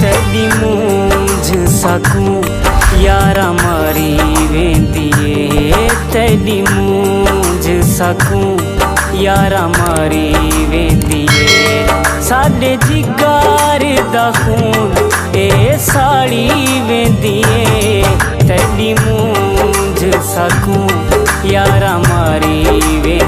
तेरी मूंझ सकूं यारा मारी वेंदिए, तेरी मूंझ सकूं यारा मारी वेंदिए। साडे जिगर दा खून ए साड़ी वेंदिए, तेरी मूंझ सकूं यारा मारी वेंदिए।